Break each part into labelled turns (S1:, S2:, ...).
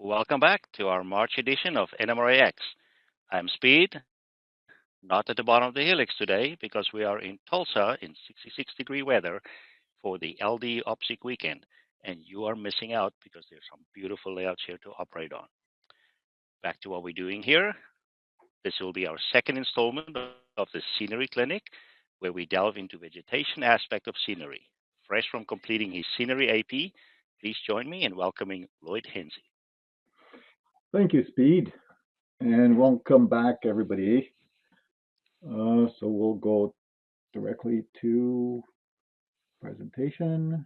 S1: Welcome back to our March edition of NMRAx. I'm Speed, not at the bottom of the helix today because we are in Tulsa in 66-degree weather for the LD OPSIC weekend, and you are missing out because there's some beautiful layouts here to operate on. Back to what we're doing here. This will be our second installment of the Scenery Clinic, where we delve into vegetation aspect of scenery. Fresh from completing his Scenery AP, please join me in welcoming Lloyd Henchey.
S2: Thank you, Speed, and welcome back, everybody. So we'll go directly to presentation.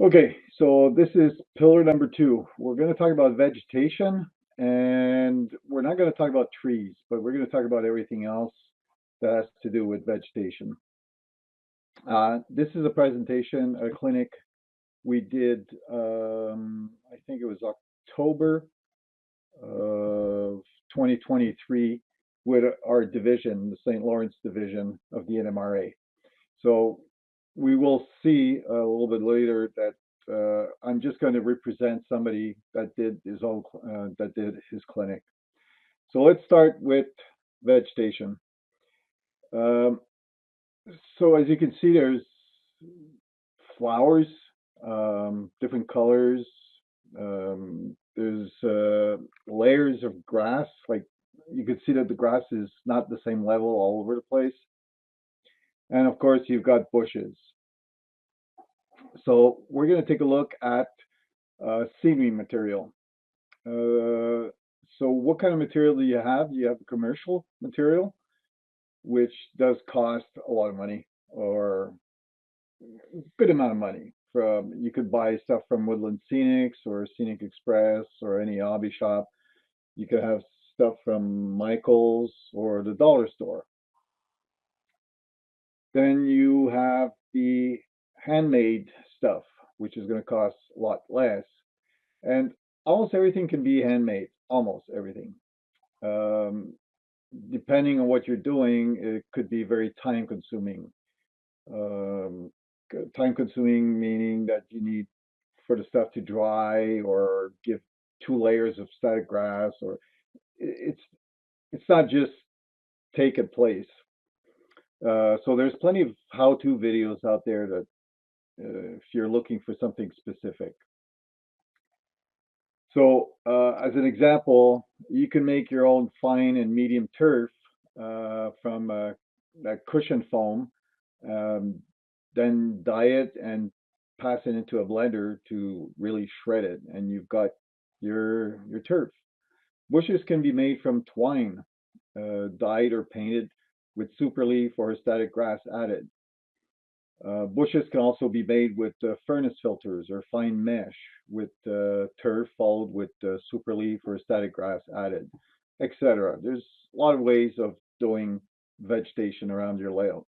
S2: Okay, so this is pillar number 2. We're going to talk about vegetation, and we're not going to talk about trees, but we're going to talk about everything else that has to do with vegetation. This is a presentation, a clinic we did, I think it was October of 2023 with our division, the St. Lawrence division of the NMRA. So we will see a little bit later that I'm just going to represent somebody that did his own clinic. So let's start with vegetation. So as you can see, there's flowers, different colors. There's layers of grass. Like you can see that the grass is not the same level all over the place. And of course, you've got bushes. So we're going to take a look at scenery material. So what kind of material do you have? You have commercial material, which does cost a lot of money or a good amount of money. You could buy stuff from Woodland Scenics or Scenic Express or any hobby shop. You could have stuff from Michael's or the dollar store. Then you have the handmade stuff, which is going to cost a lot less. And almost everything can be handmade, almost everything. Depending on what you're doing, it could be very time consuming. Time consuming meaning that you need for the stuff to dry or give 2 layers of static grass, or it's not just take a place. So there's plenty of how-to videos out there that if you're looking for something specific. So as an example, you can make your own fine and medium turf from that cushion foam, then dye it and pass it into a blender to really shred it, and you've got your turf. Bushes can be made from twine, dyed or painted with superleaf or static grass added. Bushes can also be made with furnace filters or fine mesh with turf followed with superleaf or static grass added, etc. There's a lot of ways of doing vegetation around your layout.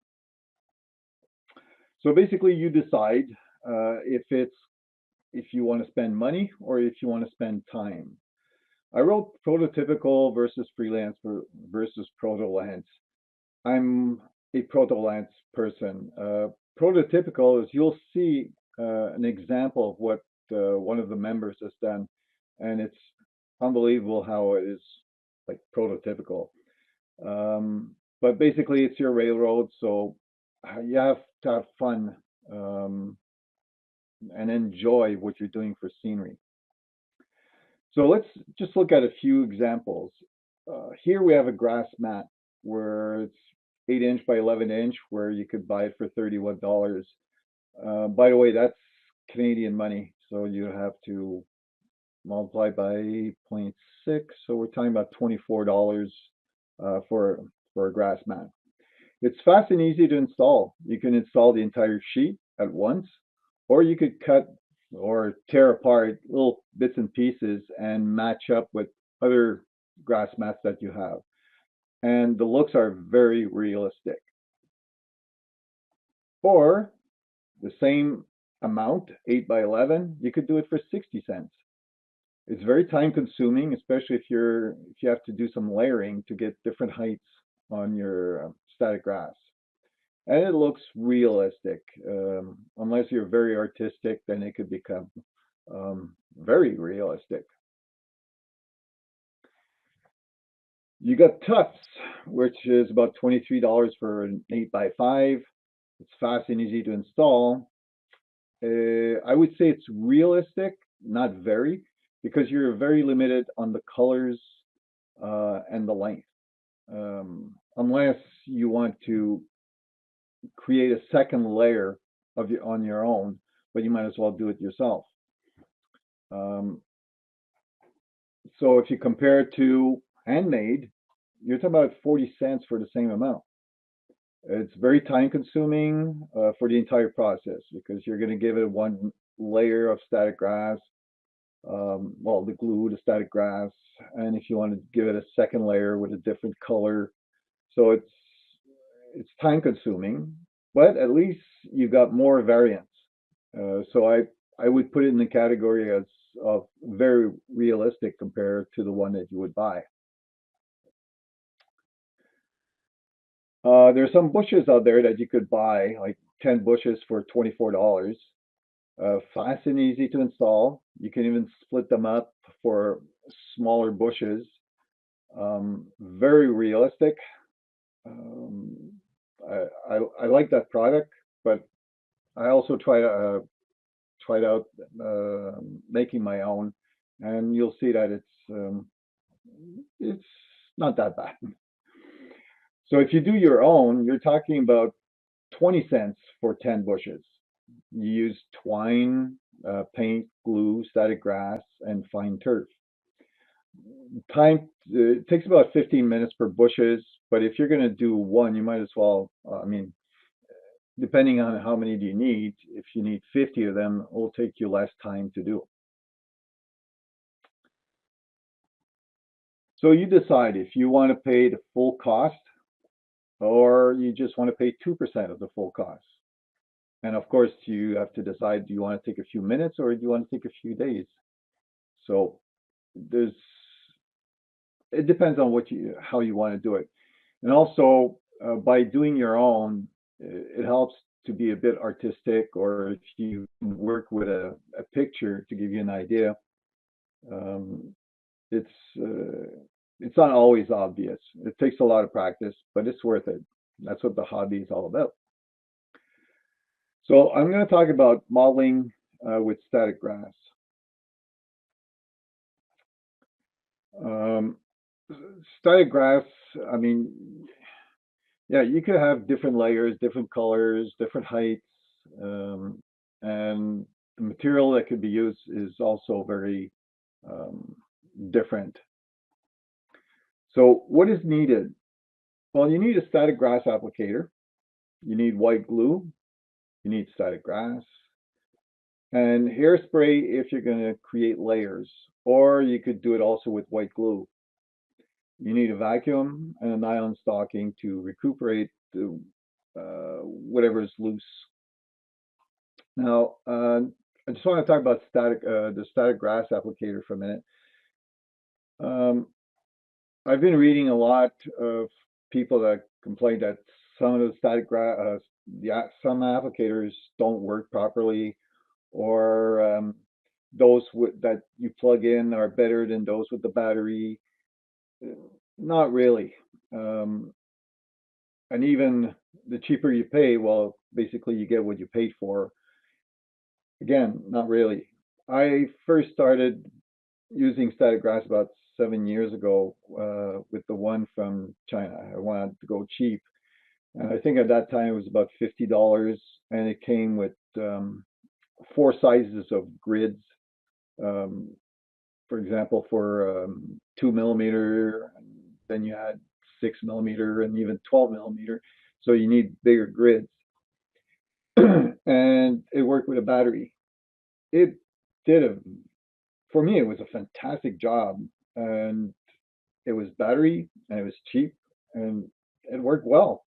S2: So basically, you decide if you want to spend money or if you want to spend time. I wrote prototypical versus freelance versus proto-lance. I'm a proto-lance person. Prototypical is you'll see an example of what one of the members has done, and it's unbelievable how it is like prototypical. But basically, it's your railroad, so you have to have fun and enjoy what you're doing for scenery. So let's just look at a few examples. Here we have a grass mat where it's 8-inch by 11-inch, where you could buy it for $31. By the way, that's Canadian money, so you have to multiply by 0.6. So we're talking about $24 for a grass mat. It's fast and easy to install. You can install the entire sheet at once, or you could cut or tear apart little bits and pieces and match up with other grass mats that you have. And the looks are very realistic. Or the same amount, 8 by 11, you could do it for 60 cents. It's very time consuming, especially if you have to do some layering to get different heights on your static grass. and it looks realistic. Unless you're very artistic, then it could become very realistic. You got tufts, which is about $23 for an 8x5. It's fast and easy to install. I would say it's realistic, not very, because you're very limited on the colors and the length. Unless you want to create a second layer on your own, but you might as well do it yourself. So if you compare it to handmade, you're talking about 40 cents for the same amount. It's very time consuming for the entire process because you're going to give it one layer of static grass, well, the glue, the static grass, and if you want to give it a second layer with a different color. So it's time consuming, but at least you've got more variance. So I would put it in the category as of very realistic compared to the one that you would buy. There's some bushes out there that you could buy, like 10 bushes for $24. Fast and easy to install. You can even split them up for smaller bushes. Very realistic. Um, I like that product, but I also tried out making my own, and you'll see that it's not that bad. So if you do your own, you're talking about 20 cents for 10 bushes. You use twine, paint, glue, static grass, and fine turf. Time it takes about 15 minutes per bushes, but if you're going to do one, you might as well. I mean, depending on how many do you need, if you need 50 of them, it will take you less time to do. So you decide if you want to pay the full cost or you just want to pay 2% of the full cost. And of course, you have to decide, do you want to take a few minutes or do you want to take a few days? So there's, it depends on how you want to do it. And also, by doing your own, it helps to be a bit artistic, or if you work with a picture to give you an idea, um, it's not always obvious. It takes a lot of practice, but it's worth it. That's what the hobby is all about. So I'm going to talk about modeling with static grass. Um, Static grass, I mean, yeah, you could have different layers, different colors, different heights, um, and the material that could be used is also very um, different. So what is needed? Well, you need a static grass applicator, you need white glue, you need static grass, and hairspray if you're going to create layers, or you could do it also with white glue. You need a vacuum and a nylon stocking to recuperate whatever is loose. Now, I just want to talk about the static grass applicator for a minute. Um, I've been reading a lot of people that complain that some of the static grass, some applicators don't work properly, or those that you plug in are better than those with the battery. Not really. Um, and even the cheaper you pay, well, basically you get what you paid for. Again, not really. I first started using static grass about 7 years ago with the one from China. I wanted to go cheap, and I think at that time it was about $50, and it came with four sizes of grids. Um, for example, for 2 millimeter, then you had 6 millimeter and even 12 millimeter. So you need bigger grids, and it worked with a battery. It did a For me, it was a fantastic job, and it was battery, and it was cheap, and it worked well.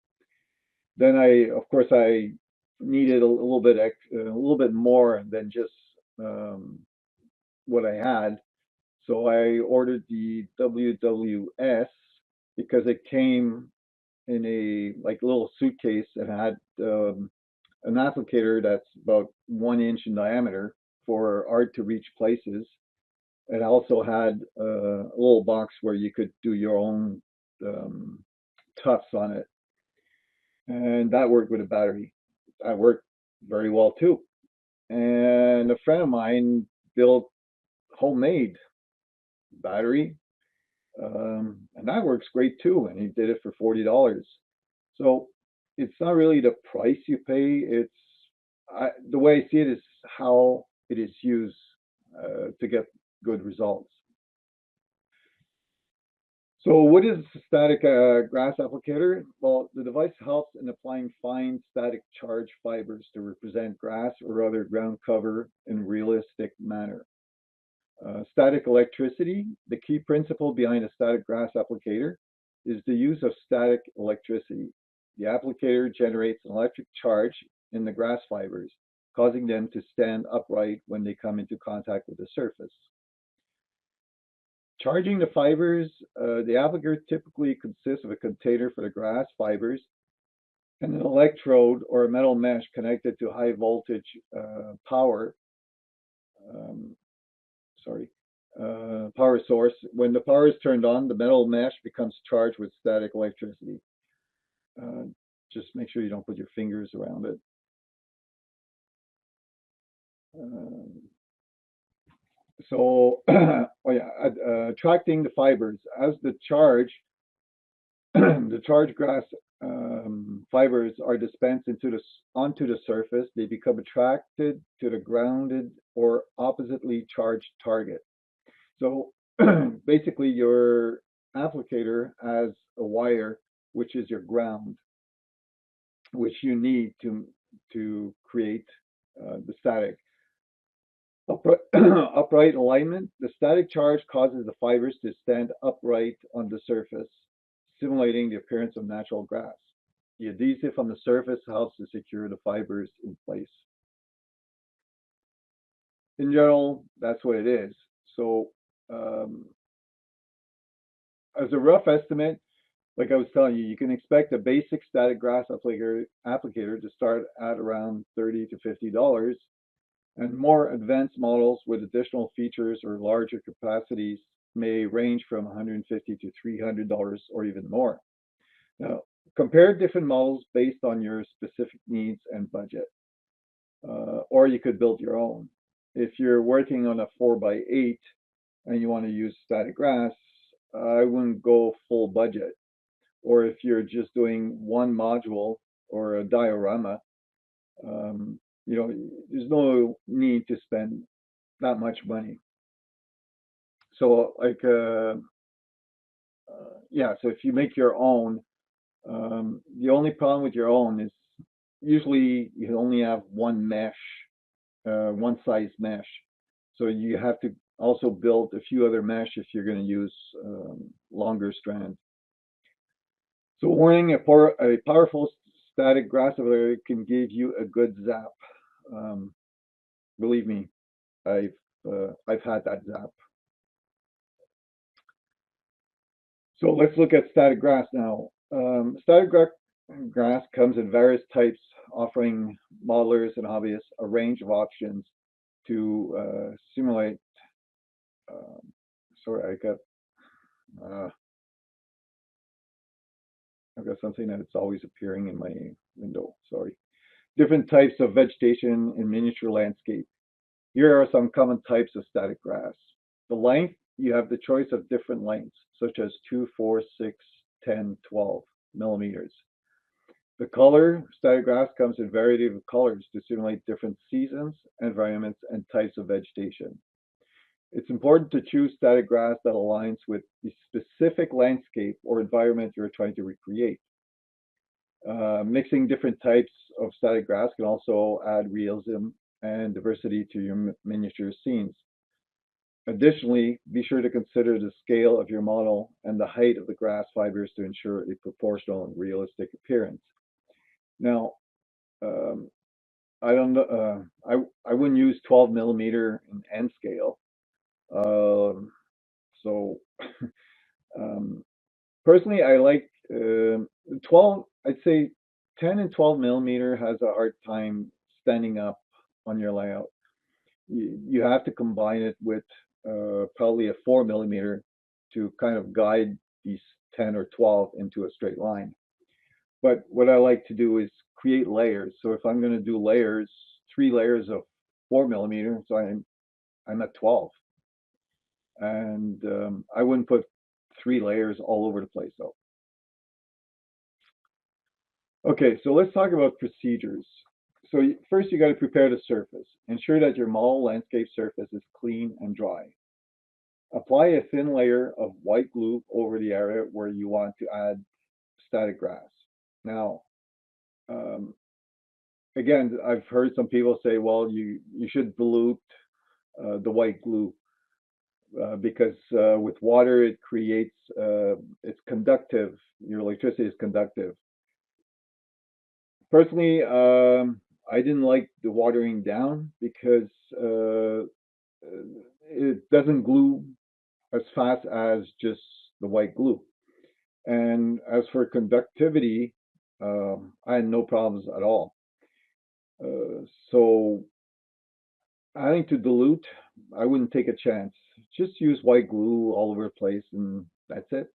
S2: Then of course, I needed a little bit more than just um, what I had. So I ordered the WWS because it came in a like little suitcase and had an applicator that's about 1 inch in diameter for hard to reach places. It also had a little box where you could do your own um, tufts on it, and that worked with a battery. That worked very well too. And a friend of mine built homemade battery, and that works great too. And he did it for $40. So it's not really the price you pay. The way I see it is how it is used to get good results. So what is a static grass applicator? Well, the device helps in applying fine static charge fibers to represent grass or other ground cover in realistic manner. Static electricity, the key principle behind a static grass applicator is the use of static electricity. The applicator generates an electric charge in the grass fibers, causing them to stand upright when they come into contact with the surface. Charging the fibers, the applicator typically consists of a container for the grass fibers and an electrode or a metal mesh connected to high voltage power. Um, power source. When the power is turned on, the metal mesh becomes charged with static electricity. Uh, just make sure you don't put your fingers around it. So, oh yeah, attracting the fibers as the charge, the charged grass fibers are dispensed onto the surface. They become attracted to the grounded or oppositely charged target. So basically, your applicator has a wire, which is your ground, which you need to create the static. Upright alignment. The static charge causes the fibers to stand upright on the surface, simulating the appearance of natural grass. The adhesive on the surface helps to secure the fibers in place. In general, that's what it is. So, um, as a rough estimate, like I was telling you, you can expect a basic static grass applicator to start at around $30 to $50, and more advanced models with additional features or larger capacities may range from $150 to $300 or even more. Now, compare different models based on your specific needs and budget, or you could build your own. If you're working on a 4x8 and you want to use static grass, I wouldn't go full budget. Or if you're just doing one module or a diorama, um, there's no need to spend that much money. So like, yeah, so if you make your own, the only problem with your own is usually you only have one mesh, one size mesh. So you have to also build a few other mesh if you're going to use longer strands. So warning, a powerful static grass applicator can give you a good zap. Believe me, I've had that zap. So let's look at static grass now. Static grass comes in various types, offering modelers and hobbyists a range of options to simulate. Sorry, I've got something that's always appearing in my window. Sorry. Different types of vegetation in miniature landscape. Here are some common types of static grass. The length, you have the choice of different lengths, such as 2, 4, 6, 10, 12 millimeters. The color, static grass comes in a variety of colors to simulate different seasons, environments, and types of vegetation. It's important to choose static grass that aligns with the specific landscape or environment you're trying to recreate. Mixing different types of static grass can also add realism and diversity to your miniature scenes. Additionally, be sure to consider the scale of your model and the height of the grass fibers to ensure a proportional and realistic appearance. Now, I don't know, I wouldn't use 12 millimeter in N scale. So, personally, I like 12, I'd say 10 and 12 millimeter has a hard time standing up on your layout. You have to combine it with probably a 4 millimeter to kind of guide these 10 or 12 into a straight line. But what I like to do is create layers. So if I'm going to do layers, 3 layers of 4 millimeter, so I'm at 12. And I wouldn't put 3 layers all over the place though. Okay, so let's talk about procedures. So first you got to prepare the surface. Ensure that your model landscape surface is clean and dry. Apply a thin layer of white glue over the area where you want to add static grass. Now, um, again, I've heard some people say, well, you should dilute the white glue because with water it creates, it's conductive, your electricity is conductive. Personally, I didn't like the watering down because it doesn't glue as fast as just the white glue. And as for conductivity, I had no problems at all. So adding to dilute, I wouldn't take a chance. Just use white glue all over the place, and that's it.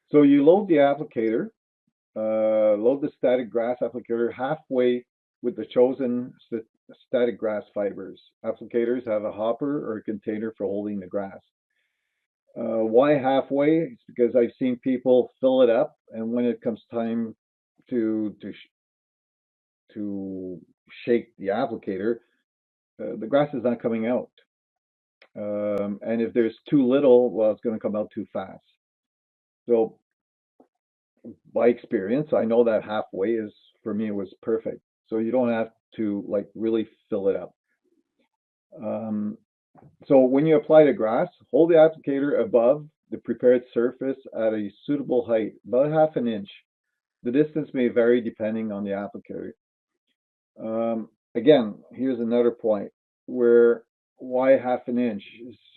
S2: So you load the applicator, load the static grass applicator halfway with the chosen static grass fibers. Applicators have a hopper or a container for holding the grass. Why halfway? It's because I've seen people fill it up, and when it comes time to to shake the applicator, the grass is not coming out. And if there's too little, well, it's going to come out too fast. So by experience, I know that halfway is, for me, it was perfect. So you don't have to like really fill it up. Um, so when you apply the grass, hold the applicator above the prepared surface at a suitable height, about half an inch. The distance may vary depending on the applicator. Again, here's another point where why half an inch?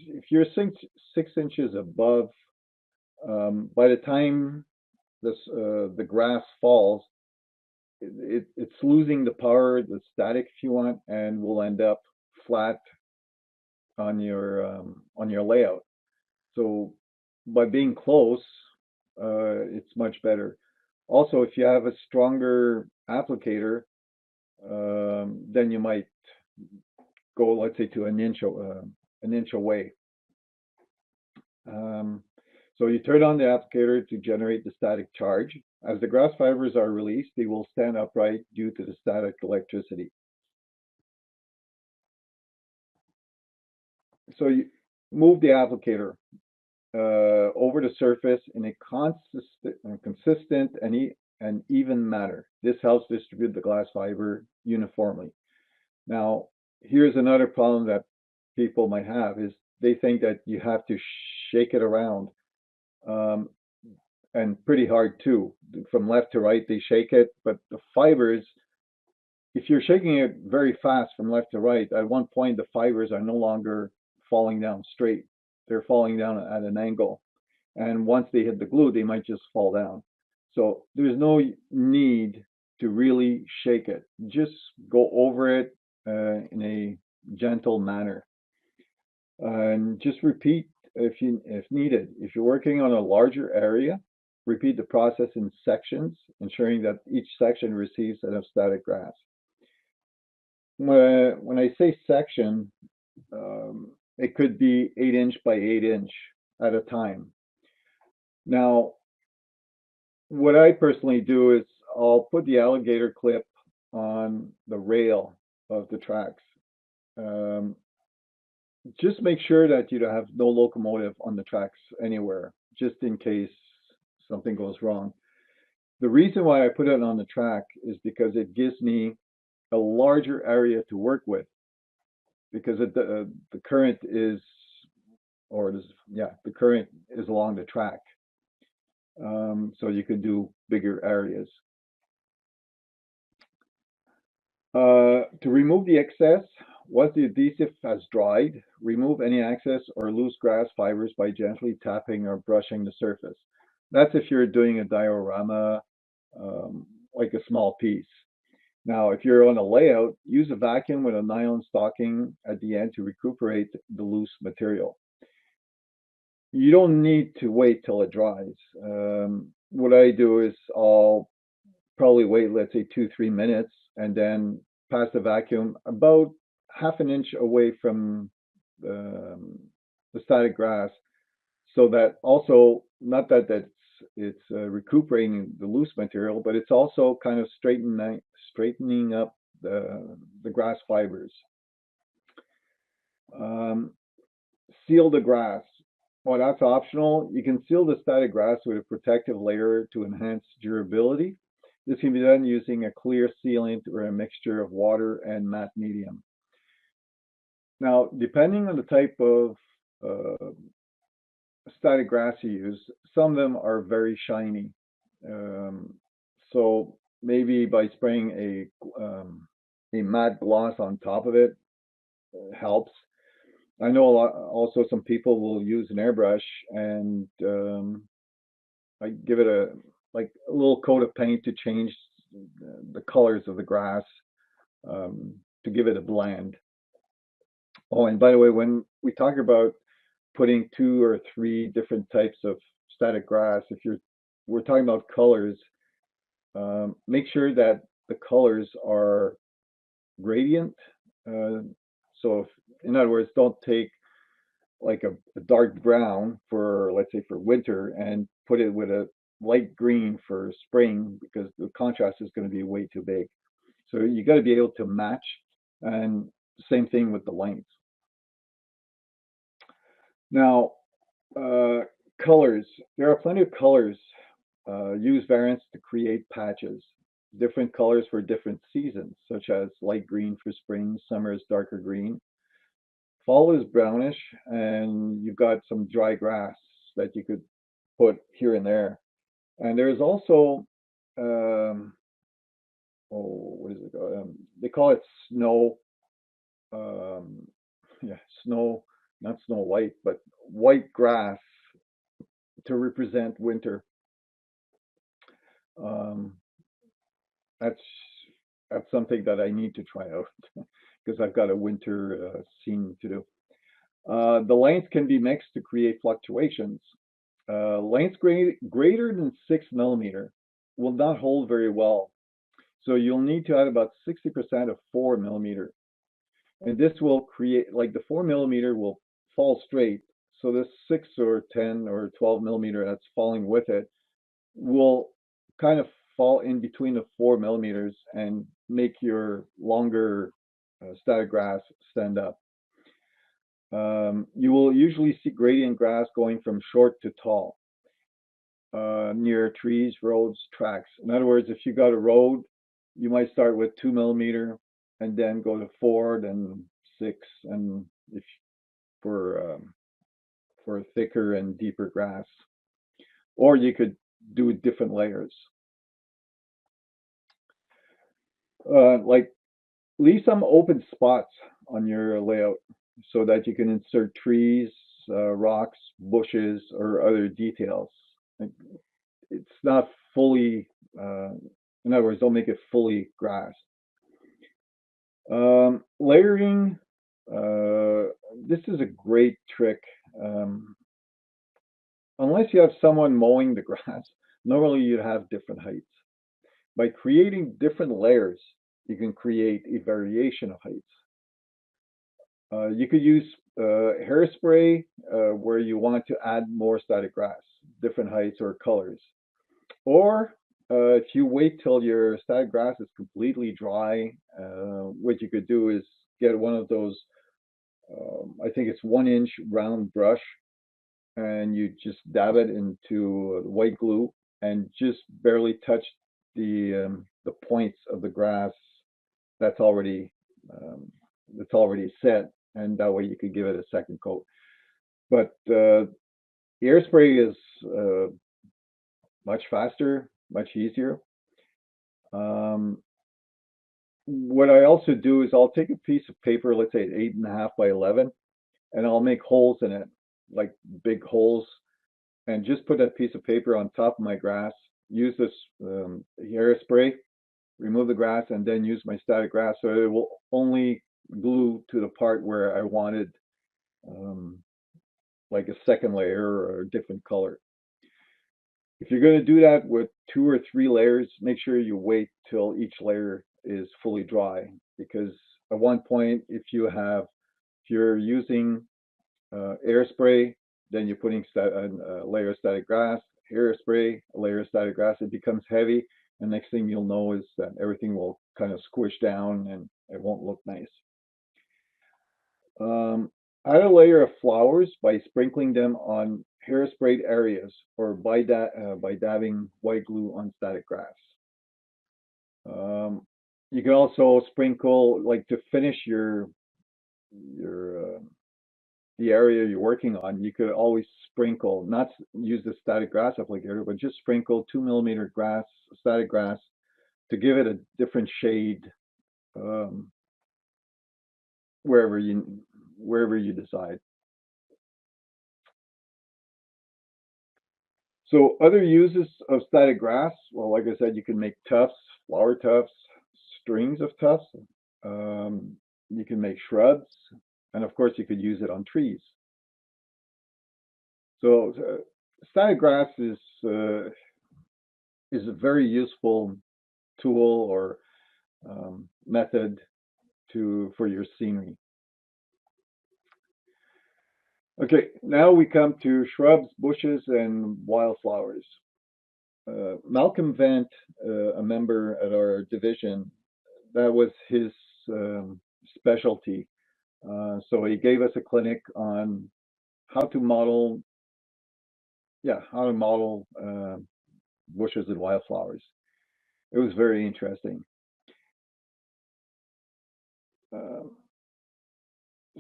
S2: If you're 6 inches above, by the time the grass falls, it's losing the power, the static, if you want, and will end up flat on your layout. So by being close, it's much better. Also, if you have a stronger applicator, then you might go, let's say, to an inch away. Um, so you turn on the applicator to generate the static charge. As the grass fibers are released, they will stand upright due to the static electricity. So you move the applicator over the surface in a consistent and even manner. This helps distribute the glass fiber uniformly. Now, here's another problem that people might have is they think that you have to shake it around, and pretty hard too. From left to right, they shake it, but the fibers, if you're shaking it very fast from left to right, at one point the fibers are no longer falling down straight. They're falling down at an angle. And once they hit the glue, they might just fall down. So there's no need to really shake it. Just go over it in a gentle manner. And just repeat if needed. If you're working on a larger area, repeat the process in sections, ensuring that each section receives enough static grass. When I say section, it could be 8 inch by 8 inch at a time. Now, what I personally do is I'll put the alligator clip on the rail of the tracks. Just make sure that you have no locomotive on the tracks anywhere, just in case something goes wrong. The reason why I put it on the track is because it gives me a larger area to work with, because the current is, the current is along the track. So you can do bigger areas. To remove the excess, once the adhesive has dried, remove any excess or loose grass fibers by gently tapping or brushing the surface. That's if you're doing a diorama, like a small piece. Now, if you're on a layout, use a vacuum with a nylon stocking at the end to recuperate the loose material. You don't need to wait till it dries. What I do is I'll probably wait, let's say 2, 3 minutes, and then pass the vacuum about half an inch away from um, the static grass, so that also not that it's recuperating the loose material, but it's also kind of straightening up the grass fibers. Um, Seal the grass. Well, that's optional. You can seal the static grass with a protective layer to enhance durability. This can be done using a clear sealant or a mixture of water and matte medium. Now, depending on the type of uh, static grass you use, some of them are very shiny. Um, so maybe by spraying a matte gloss on top of it helps. I know a lot, also some people will use an airbrush and I give it a little coat of paint to change the colors of the grass, to give it a blend. Oh, and by the way, when we talk about putting 2 or 3 different types of static grass, if we're talking about colors, make sure that the colors are gradient. Uh, so, in other words, don't take like a dark brown for, let's say, for winter and put it with a light green for spring, because the contrast is going to be way too big. So you got to be able to match, and same thing with the length. Now, uh, colors. There are plenty of colors. Use variants to create patches. Different colors for different seasons, such as light green for spring, summer is darker green. Fall is brownish, and you've got some dry grass that you could put here and there. And there's also, um, oh, what is it called? They call it snow. Um, yeah, snow, not snow white, but white grass to represent winter. Um, that's that's something that I need to try out because I've got a winter scene to do. The length can be mixed to create fluctuations. Lengths greater than 6 millimeter will not hold very well. So you'll need to add about 60% of 4 millimeter. And this will create, like the 4 millimeter will fall straight. So this 6 or 10 or 12 millimeter that's falling with it will kind of fall in between the 4 millimeters and make your longer static grass stand up. You will usually see gradient grass going from short to tall, near trees, roads, tracks. In other words, if you got a road, you might start with 2 millimeter and then go to 4, then 6, and if for thicker and deeper grass. Or you could do different layers. Like leave some open spots on your layout so that you can insert trees, rocks, bushes, or other details. It's not fully, in other words, don't make it fully grass. Layering, this is a great trick. Um, Unless you have someone mowing the grass, normally you have different heights. By creating different layers, you can create a variation of heights. You could use hairspray where you want to add more static grass, different heights or colors. Or if you wait till your static grass is completely dry, what you could do is get one of those, I think it's 1 inch round brush, and you just dab it into white glue and just barely touch the points of the grass that's already um, that's already set, and that way you could give it a second coat. But air spray is much faster, much easier. Um, what I also do is I'll take a piece of paper, let's say 8.5 by 11, and I'll make holes in it, like big holes, and just put that piece of paper on top of my grass, use this hairspray, remove the grass, and then use my static grass so it will only glue to the part where I wanted um, like a second layer or a different color. If you're going to do that with 2 or 3 layers, make sure you wait till each layer is fully dry, because at one point, if you're using airspray, then you're putting a layer of static grass, hairspray, a layer of static grass, it becomes heavy, and next thing you'll know is that everything will kind of squish down and it won't look nice. Add a layer of flowers by sprinkling them on hairsprayed areas or by dabbing white glue on static grass. You can also sprinkle, like to finish your the area you're working on. You could always sprinkle, not use the static grass applicator, but just sprinkle 2 mm static grass to give it a different shade um, wherever you decide. So other uses of static grass, well, like I said, you can make tufts, flower tufts, strings of tufts. Um, you can make shrubs, and of course, you could use it on trees. So static grass is a very useful tool or method for your scenery. Okay, now we come to shrubs, bushes, and wildflowers. Malcolm Vent, a member at our division, that was his specialty. So he gave us a clinic on how to model, bushes and wildflowers. It was very interesting. Uh,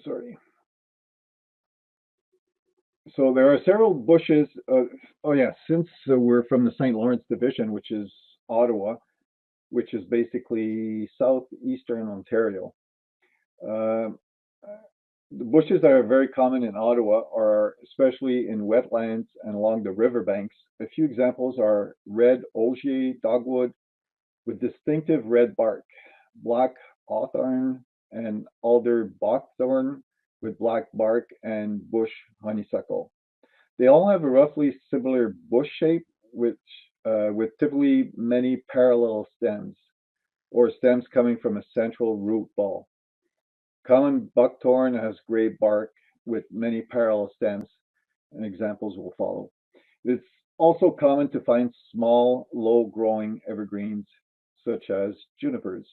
S2: Sorry. So there are several bushes. Oh yeah, since we're from the St. Lawrence division, which is Ottawa, which is basically southeastern Ontario. Uh, the bushes that are very common in Ottawa are especially in wetlands and along the riverbanks. A few examples are red osier dogwood with distinctive red bark, black hawthorn and alder buckthorn with black bark, and bush honeysuckle. They all have a roughly similar bush shape, with typically many parallel stems, or stems coming from a central root ball. Common buckthorn has gray bark with many parallel stems, and examples will follow. It's also common to find small, low-growing evergreens, such as junipers.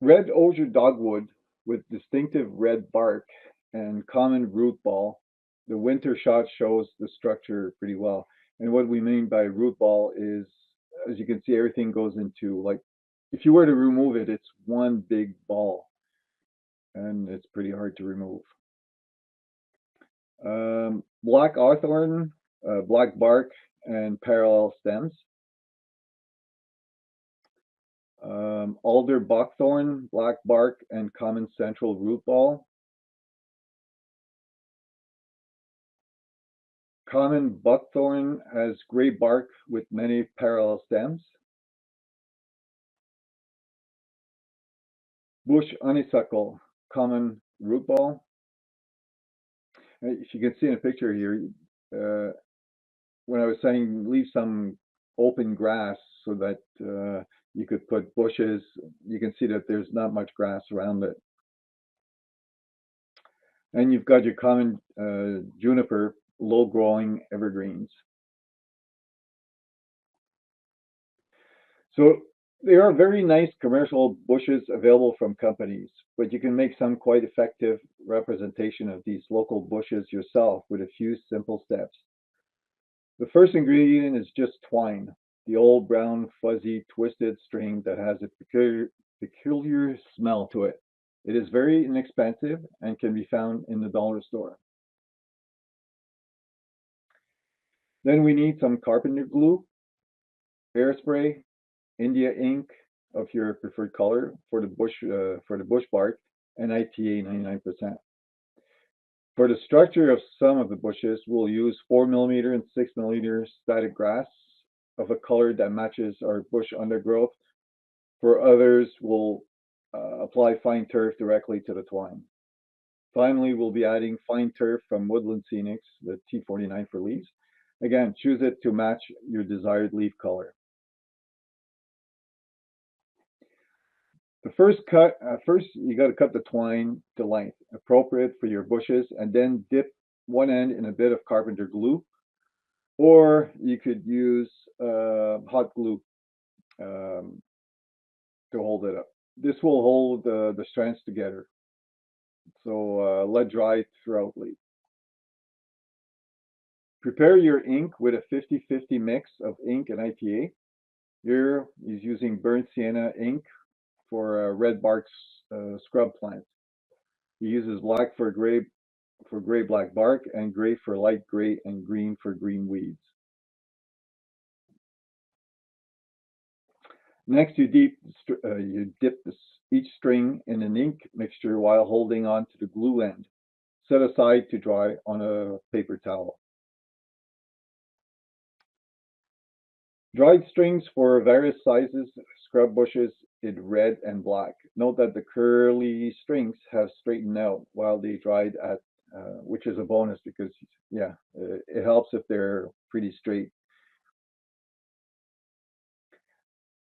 S2: Red osier dogwood with distinctive red bark and common root ball. The winter shot shows the structure pretty well. And what we mean by root ball is, as you can see, everything goes into, like, if you were to remove it, it's one big ball, and it's pretty hard to remove. Black hawthorn, black bark, and parallel stems. Alder buckthorn, black bark, and common central root ball. Common buckthorn has gray bark with many parallel stems. Bush honeysuckle, common root ball. If you can see in a picture here, when I was saying leave some open grass so that you could put bushes, you can see that there's not much grass around it. And you've got your common juniper, low-growing evergreens. So there are very nice commercial bushes available from companies, but you can make some quite effective representation of these local bushes yourself with a few simple steps. The first ingredient is just twine, the old brown, fuzzy, twisted string that has a peculiar smell to it. It is very inexpensive and can be found in the dollar store. Then we need some carpenter glue, hairspray, India ink of your preferred color for the bush bark, and ITA 99%. For the structure of some of the bushes, we'll use 4mm and 6mm static grass of a color that matches our bush undergrowth. For others, we'll apply fine turf directly to the twine. Finally, we'll be adding fine turf from Woodland Scenics, the T49 for leaves. Again, choose it to match your desired leaf color. The first you got to cut the twine to length, appropriate for your bushes, and then dip one end in a bit of carpenter glue, or you could use hot glue to hold it up. This will hold the strands together. So let dry thoroughly. Prepare your ink with a 50-50 mix of ink and IPA. Here he's using burnt sienna ink for red bark scrub plant. He uses black for gray black bark, and gray for light gray, and green for green weeds. Next, you dip each string in an ink mixture while holding on to the glue end. Set aside to dry on a paper towel. Dried strings for various sizes scrub bushes in red and black. Note that the curly strings have straightened out while they dried at, which is a bonus because, yeah, it helps if they're pretty straight.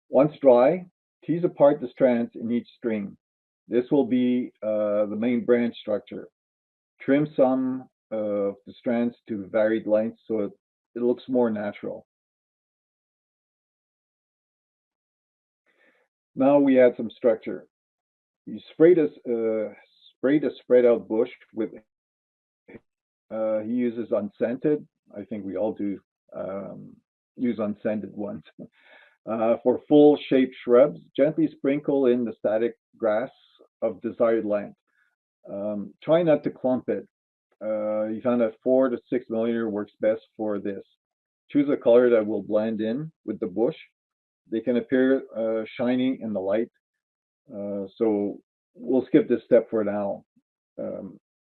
S2: Once dry, tease apart the strands in each string. This will be the main branch structure. Trim some of the strands to varied lengths so it looks more natural. Now we add some structure. You spray the spread out bush with, he uses unscented. I think we all do use unscented ones. For full shaped shrubs, gently sprinkle in the static grass of desired length. Try not to clump it. You found that 4 to 6mm works best for this. Choose a color that will blend in with the bush. They can appear shiny in the light, so we'll skip this step for now.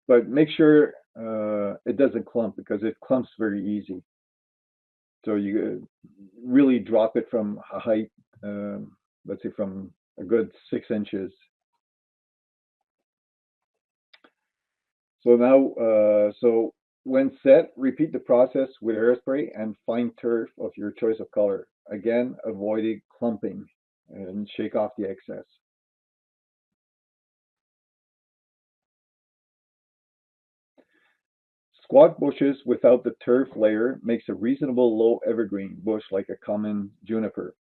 S2: But make sure it doesn't clump because it clumps very easy. So you really drop it from a height, let's say from a good 6 inches. So now, so when set, repeat the process with hairspray and fine turf of your choice of color. Again, avoiding clumping, and shake off the excess. Squat bushes without the turf layer makes a reasonable low evergreen bush like a common juniper.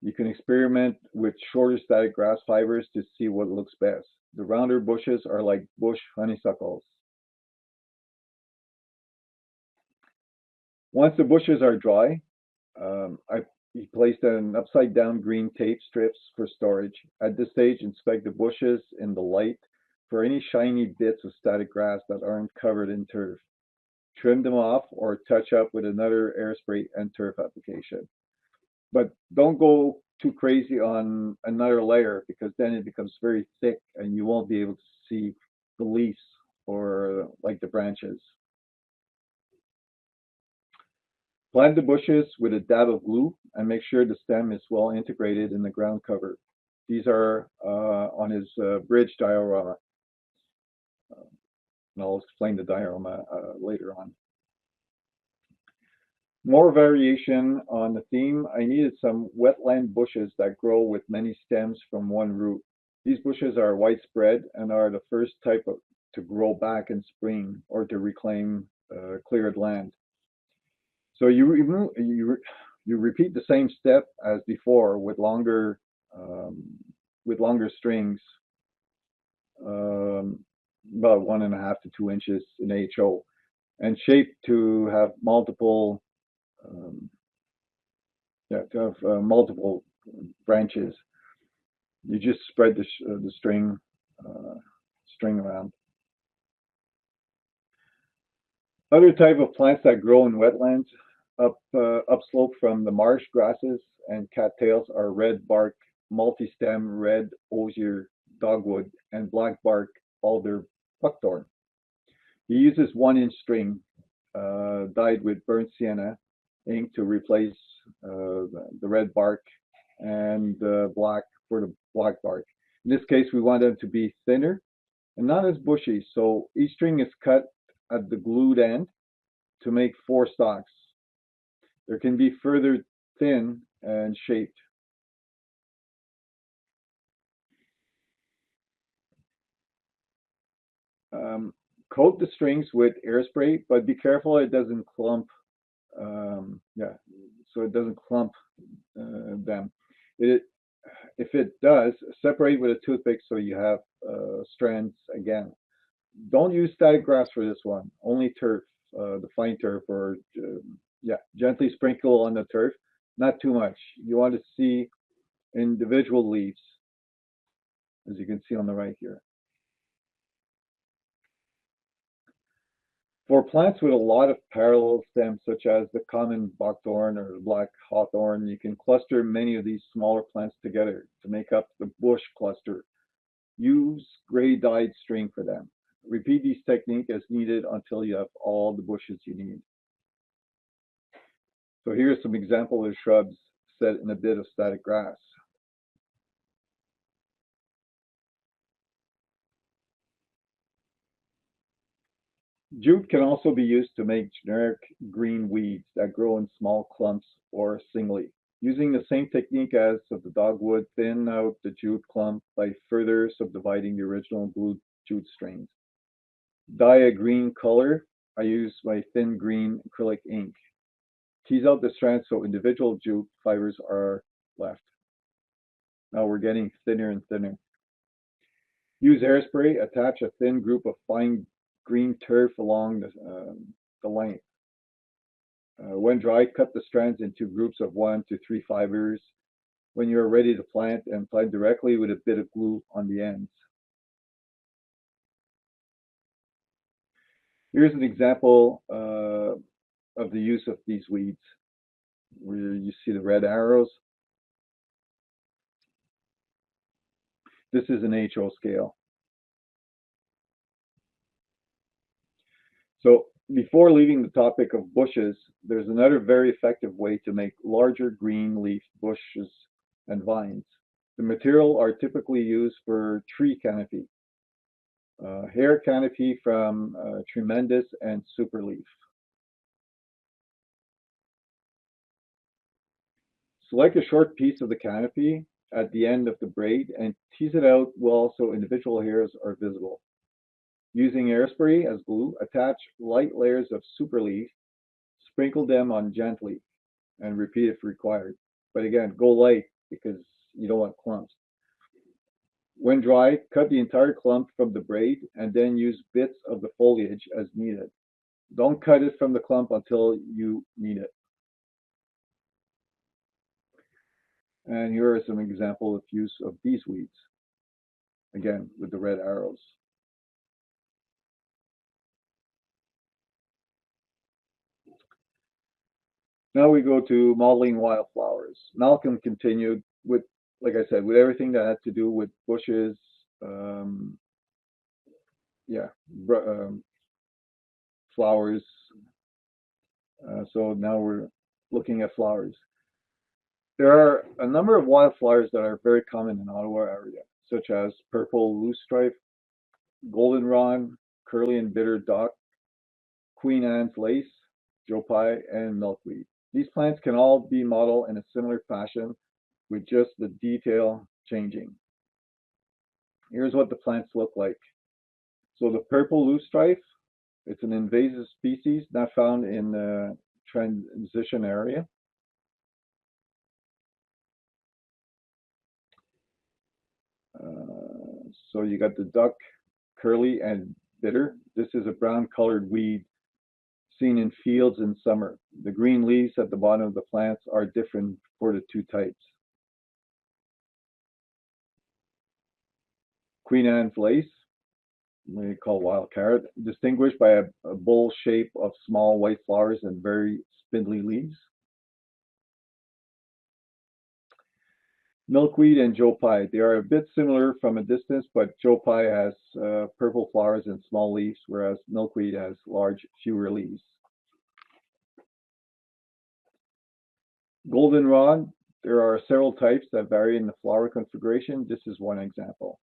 S2: You can experiment with shorter static grass fibers to see what looks best. The rounder bushes are like bush honeysuckles. Once the bushes are dry, I placed an upside down green tape strips for storage. At this stage, inspect the bushes in the light for any shiny bits of static grass that aren't covered in turf. Trim them off or touch up with another airspray and turf application. But don't go too crazy on another layer because then it becomes very thick and you won't be able to see the leaves or like the branches. Plant the bushes with a dab of glue and make sure the stem is well integrated in the ground cover. These are on his bridge diorama. And I'll explain the diorama later on. More variation on the theme, I needed some wetland bushes that grow with many stems from one root. These bushes are widespread and are the first type to grow back in spring or to reclaim cleared land. So you repeat the same step as before with longer strings, about 1.5 to 2 inches in HO, and shape to have multiple multiple branches. You just spread the string around. Other type of plants that grow in wetlands upslope from the marsh grasses and cattails are red bark, multi-stem red osier dogwood, and black bark alder buckthorn. He uses 1-inch string dyed with burnt sienna ink to replace the red bark and black for the black bark. In this case, we want them to be thinner and not as bushy. So each string is cut at the glued end to make 4 stalks. There can be further thin and shaped. Coat the strings with airspray, but be careful it doesn't clump. Yeah, so it doesn't clump them. If it does, separate with a toothpick so you have strands again. Don't use static grass for this one. Only turf, the fine turf, or yeah, gently sprinkle on the turf. Not too much. You want to see individual leaves, as you can see on the right here. For plants with a lot of parallel stems, such as the common buckthorn or the black hawthorn, you can cluster many of these smaller plants together to make up the bush cluster. Use gray dyed string for them. Repeat this technique as needed until you have all the bushes you need. So here are some examples of shrubs set in a bit of static grass. Jute can also be used to make generic green weeds that grow in small clumps or singly. Using the same technique as of the dogwood, thin out the jute clump by further subdividing the original glued jute strings. Dye a green color. I use my thin green acrylic ink. Tease out the strands so individual jute fibers are left. Now we're getting thinner and thinner. Use hairspray. Attach a thin group of fine green turf along the length. When dry, cut the strands into groups of 1 to 3 fibers. When you're ready to plant, and plant directly with a bit of glue on the ends. Here's an example of the use of these weeds, where you see the red arrows. This is an HO scale. So before leaving the topic of bushes, there's another very effective way to make larger green leaf bushes and vines. The material are typically used for tree canopy, hair canopy from tremendous and superleaf. Select a short piece of the canopy at the end of the braid and tease it out well so individual hairs are visible. Using hairspray as glue, attach light layers of superleaf, sprinkle them on gently, and repeat if required. But again, go light because you don't want clumps. When dry, cut the entire clump from the braid and then use bits of the foliage as needed. Don't cut it from the clump until you need it. And here are some examples of use of these weeds, again with the red arrows. Now we go to modeling wildflowers. Malcolm continued with, like I said, with everything that had to do with bushes, flowers. So now we're looking at flowers. There are a number of wildflowers that are very common in Ottawa area, such as purple loosestrife, goldenrod, curly and bitter dock, Queen Anne's lace, Joe Pye, and milkweed. These plants can all be modeled in a similar fashion with just the detail changing. Here's what the plants look like. So the purple loosestrife, it's an invasive species not found in the transition area. So you got the duck, curly, and bitter. This is a brown colored weed seen in fields in summer. The green leaves at the bottom of the plants are different for the two types. Queen Anne's lace, we call wild carrot, distinguished by a bowl shape of small white flowers and very spindly leaves. Milkweed and Joe Pye. They are a bit similar from a distance, but Joe Pye has purple flowers and small leaves, whereas milkweed has large, fewer leaves. Goldenrod, there are several types that vary in the flower configuration. This is one example.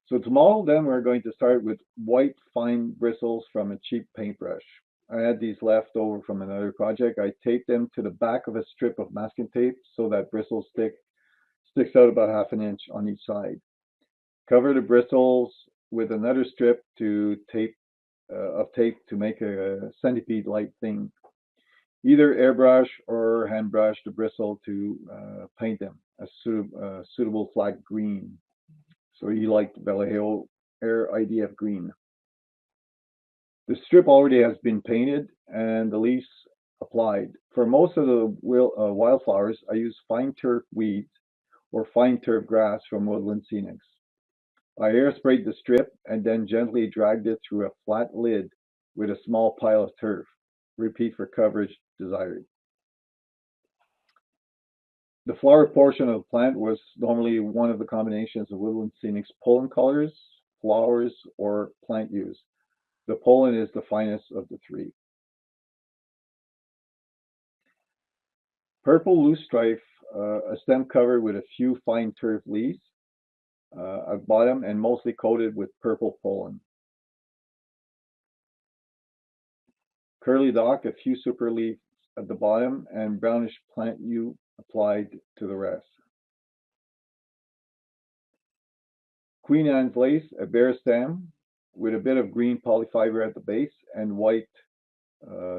S2: So to model them, we're going to start with white fine bristles from a cheap paintbrush. I had these left over from another project. I taped them to the back of a strip of masking tape so that bristles sticks out about 1/2 inch on each side. Cover the bristles with another strip of tape to make a centipede-like thing. Either airbrush or hand brush the bristle to paint them a suitable flat green. So he liked Vallejo Air IDF green. The strip already has been painted and the leaves applied. For most of the wildflowers, I use fine turf weeds or fine turf grass from Woodland Scenics. I airsprayed the strip and then gently dragged it through a flat lid with a small pile of turf. Repeat for coverage desired. The flower portion of the plant was normally one of the combinations of Woodland Scenics pollen colors, flowers, or plant use. The pollen is the finest of the three. Purple loosestrife, a stem covered with a few fine turf leaves at bottom and mostly coated with purple pollen. Curly dock, a few super leaves at the bottom and brownish plant hue applied to the rest. Queen Anne's lace, a bare stem with a bit of green polyfiber at the base and white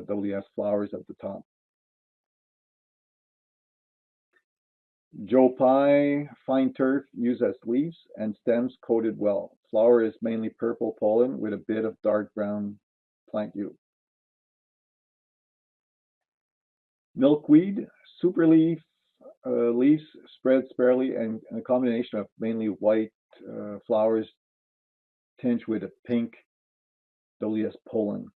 S2: WS flowers at the top. Joe Pye, fine turf used as leaves and stems coated well. Flower is mainly purple pollen with a bit of dark brown plant hue. Milkweed, super leaves spread sparely and a combination of mainly white flowers tinged with a pink WS pollen.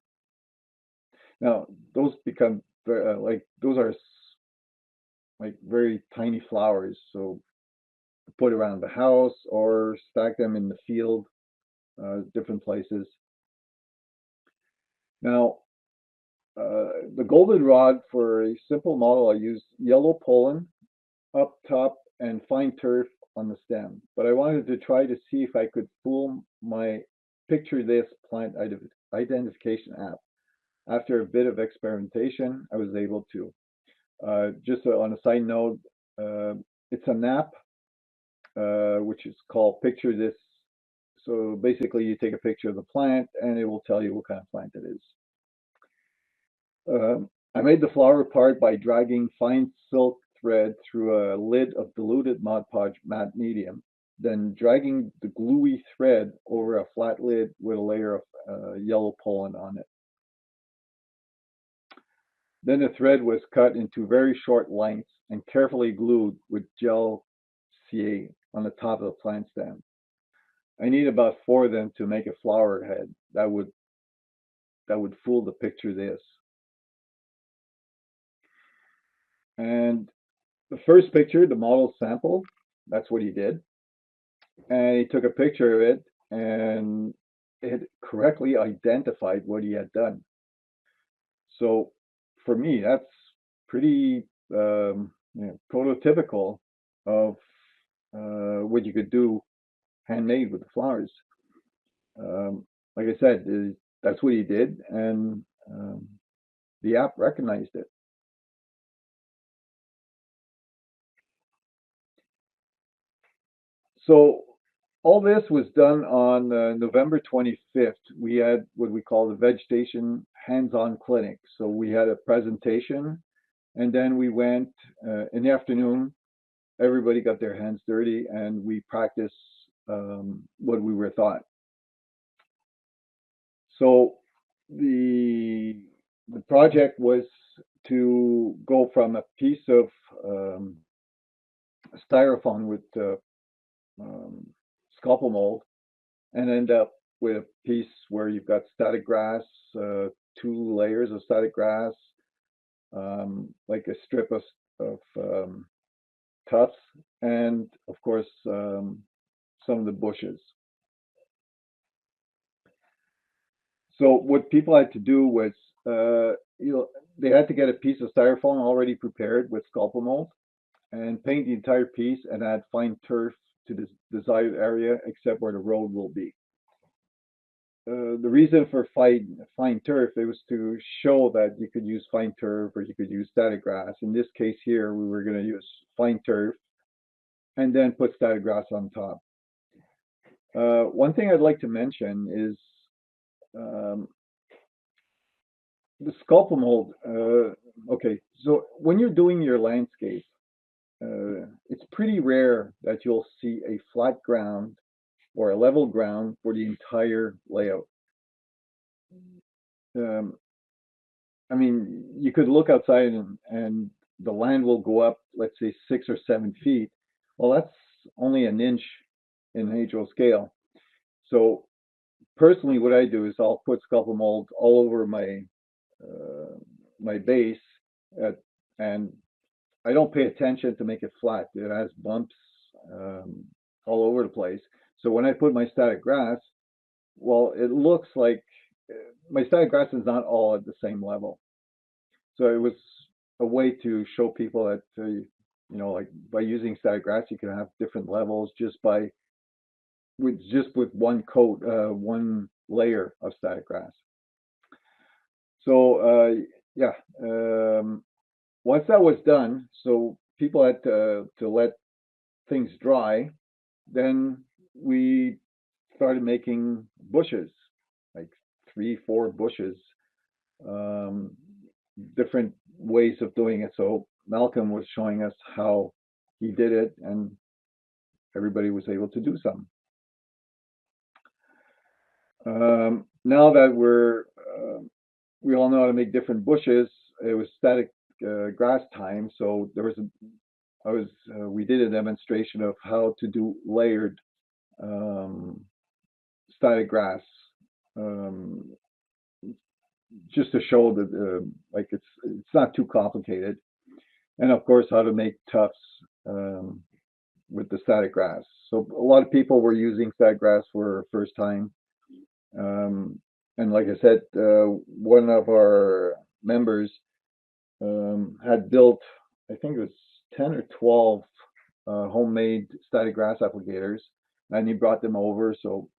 S2: Now those become those are like very tiny flowers, so put around the house or stack them in the field, different places. Now the goldenrod, for a simple model, I used yellow pollen up top and fine turf on the stem. But I wanted to try to see if I could fool my picture this plant identification app. After a bit of experimentation, I was able to. Just on a side note, it's an app which is called Picture This. So basically, you take a picture of the plant and it will tell you what kind of plant it is. I made the flower part by dragging fine silk thread through a lid of diluted Mod Podge matte medium, then dragging the gluey thread over a flat lid with a layer of yellow pollen on it. Then the thread was cut into very short lengths and carefully glued with gel CA on the top of the plant stem. I need about 4 of them to make a flower head that would fool the picture this. And the first picture, the model sample, that's what he did. And he took a picture of it and it correctly identified what he had done. So for me, that's pretty prototypical of what you could do handmade with the flowers. Like I said, that's what he did, and the app recognized it. So all this was done on November 25th. We had what we call the Vegetation hands-on clinic. So we had a presentation, and then we went in the afternoon. Everybody got their hands dirty, and we practiced what we were taught. So the project was to go from a piece of styrofoam with scalpel mold and end up with a piece where you've got static grass, 2 layers of static grass, like a strip of tufts, and of course some of the bushes. So what people had to do was, they had to get a piece of styrofoam already prepared with scalpel mold and paint the entire piece and add fine turf to the desired area except where the road will be. The reason for fine turf, it was to show that you could use fine turf or you could use static grass. In this case here, we were going to use fine turf and then put static grass on top. One thing I'd like to mention is the scalpel mold. Okay, so when you're doing your landscape, it's pretty rare that you'll see a flat ground or a level ground for the entire layout. I mean, you could look outside and the land will go up, let's say 6 or 7 feet. Well, that's only an inch in HO scale. So personally, what I do is I'll put scalpel mold all over my base, and I don't pay attention to make it flat. It has bumps all over the place. So when I put my static grass, well, it looks like my static grass is not all at the same level. So it was a way to show people that, like by using static grass, you can have different levels just with one coat, one layer of static grass. So yeah, once that was done, so people had to let things dry. Then we started making bushes, like 3, 4 bushes, different ways of doing it. So Malcolm was showing us how he did it, and everybody was able to do some. Now that we all know how to make different bushes, it was static grass time. So we did a demonstration of how to do layered static grass, just to show that like it's not too complicated, and of course how to make tufts with the static grass. So a lot of people were using static grass for first time, and like I said, one of our members had built, I think it was 10 or 12 homemade static grass applicators, and he brought them over, so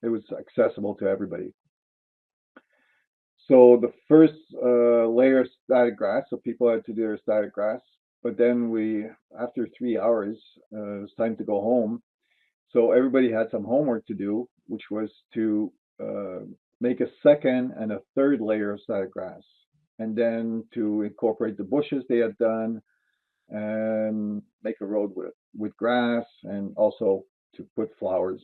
S2: it was accessible to everybody. So the first layer of static grass, so people had to do their static grass, but then after 3 hours, it was time to go home. So everybody had some homework to do, which was to make a second and a third layer of static grass, and then to incorporate the bushes they had done and make a road with grass, and also to put flowers.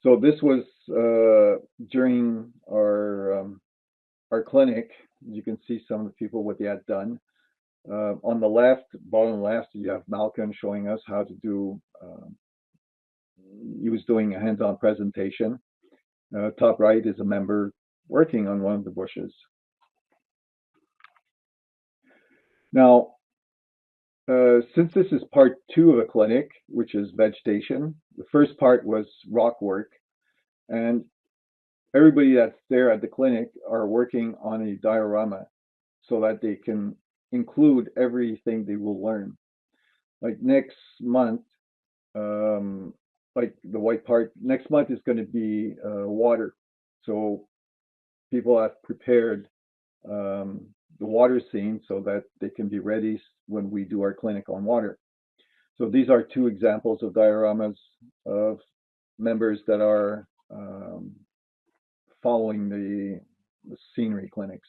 S2: So this was during our clinic. You can see some of the people what they had done. On the left, bottom left, you have Malcolm showing us how to do. He was doing a hands-on presentation. Top right is a member working on one of the bushes. Now, since this is part 2 of a clinic, which is vegetation, the first part was rock work, and everybody that's there at the clinic are working on a diorama so that they can include everything they will learn. Like next month, like the white part, next month is going to be water. So people have prepared the water scene so that they can be ready when we do our clinic on water. So these are 2 examples of dioramas of members that are following the scenery clinics.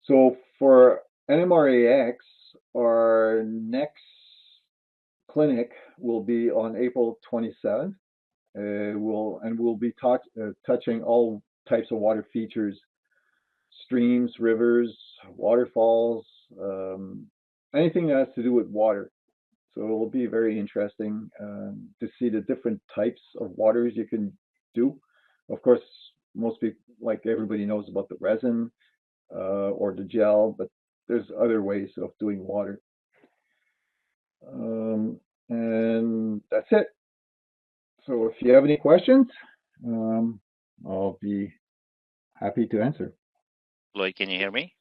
S2: So for NMRAx, our next clinic will be on April 27th. We'll be touching all types of water features: streams, rivers, waterfalls, anything that has to do with water. So it will be very interesting to see the different types of waters you can do. Of course, most people, like everybody knows about the resin or the gel, but there's other ways of doing water. And that's it. So if you have any questions, I'll be happy to answer.
S1: Lloyd, can you hear me?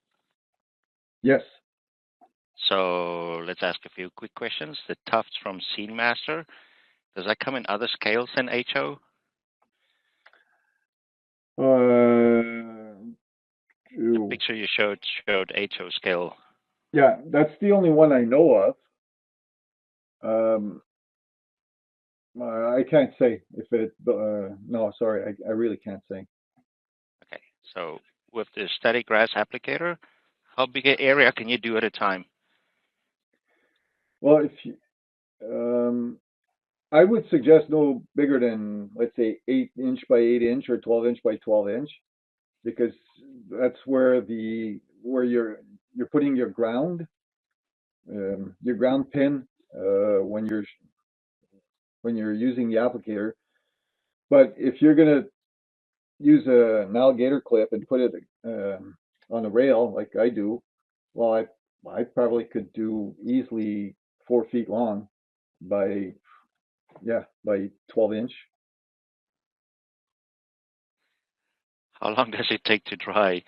S2: Yes.
S1: So let's ask a few quick questions. The tufts from Scene Master, does that come in other scales than HO? The picture you showed HO scale.
S2: Yeah, that's the only one I know of. I can't say if it. No, sorry, I really can't say.
S1: Okay, so with the static grass applicator, how big an area can you do at a time?
S2: Well, if you, I would suggest no bigger than, let's say, 8 inch by 8 inch or 12 inch by 12 inch, because that's where you're putting your ground pin when you're using the applicator. But if you're gonna use an alligator clip and put it on a rail like I do, well, I probably could do easily 4 feet long by 12 inch.
S1: How long does it take to dry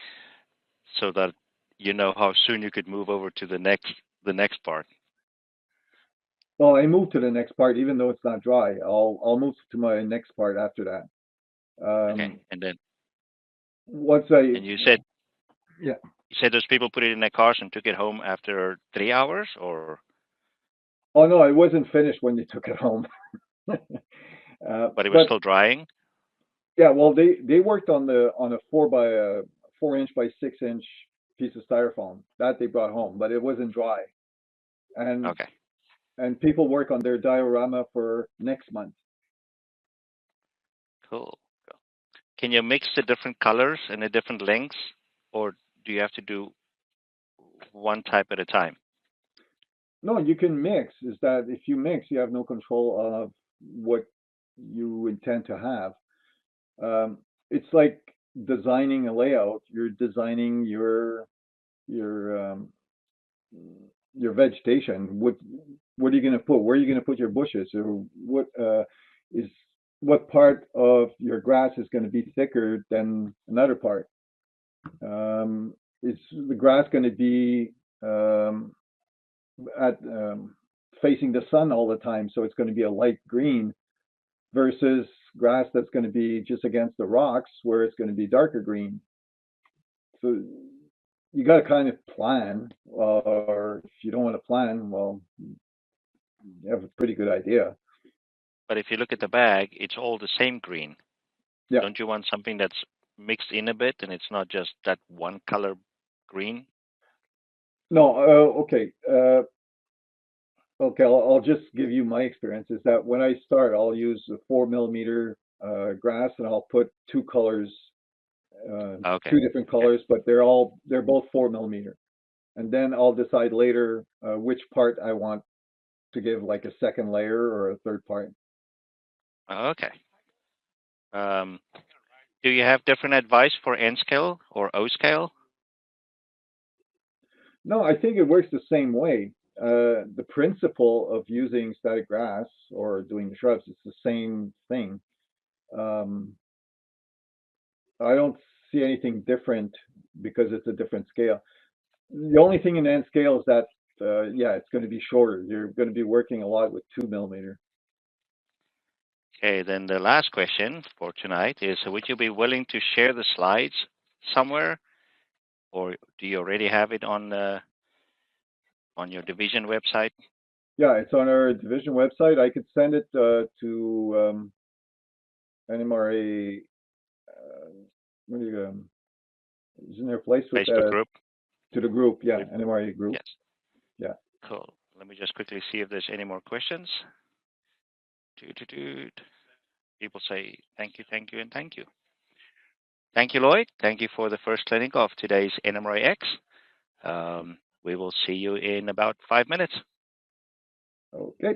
S1: so that you know how soon you could move over to the next part?
S2: Well, I move to the next part even though it's not dry. I'll move to my next part after that.
S1: Okay, and then
S2: Once I
S1: and
S2: yeah.
S1: you said those people put it in their cars and took it home after 3 hours, or
S2: Oh no, it wasn't finished when you took it home.
S1: but it was still drying.
S2: Yeah, well, they worked on a 4 inch by 6 inch piece of styrofoam that they brought home, but it wasn't dry. And
S1: Okay,
S2: and people work on their diorama for next month.
S1: cool. Can you mix the different colors and the different lengths, or do you have to do one type at a time?
S2: No, you can mix. Is that if you mix, you have no control of what you intend to have. It's like designing a layout. You're designing your your vegetation. What are you going to put? Where are you going to put your bushes? Or is what part of your grass is going to be thicker than another part? Is the grass going to be at facing the sun all the time, so it's going to be a light green versus grass that's going to be just against the rocks where it's going to be darker green. So you got to kind of plan, or if you don't want to plan, well, you have a pretty good idea.
S1: But if you look at the bag, it's all the same green.
S2: Yeah.
S1: Don't you want something that's mixed in a bit and it's not just that one color green?
S2: No. Okay. Okay. I'll just give you my experience. Is that when I start, I'll use a 4 millimeter grass, and I'll put two colors,
S1: Okay.
S2: two different colors, but they're both 4 millimeter. And then I'll decide later which part I want to give like a second layer or a third part.
S1: Okay. Do you have different advice for N scale or O scale?
S2: No, I think it works the same way. The principle of using static grass or doing the shrubs is the same thing. Um, I don't see anything different because it's a different scale. The only thing in N scale is that, yeah, it's going to be shorter. You're going to be working a lot with 2 millimeter.
S1: Okay, then the last question for tonight is, would you be willing to share the slides somewhere, or do you already have it on your division website?
S2: Yeah, it's on our division website. I could send it to NMRA. What do you? Isn't there a place with
S1: Facebook group?
S2: to the group? Yeah,
S1: We've-
S2: NMRA group.
S1: Yes.
S2: Yeah.
S1: Cool. Let me just quickly see if there's any more questions. People say thank you, and thank you. Thank you, Lloyd. Thank you for the first clinic of today's NMRAx. We will see you in about 5 minutes.
S2: Okay.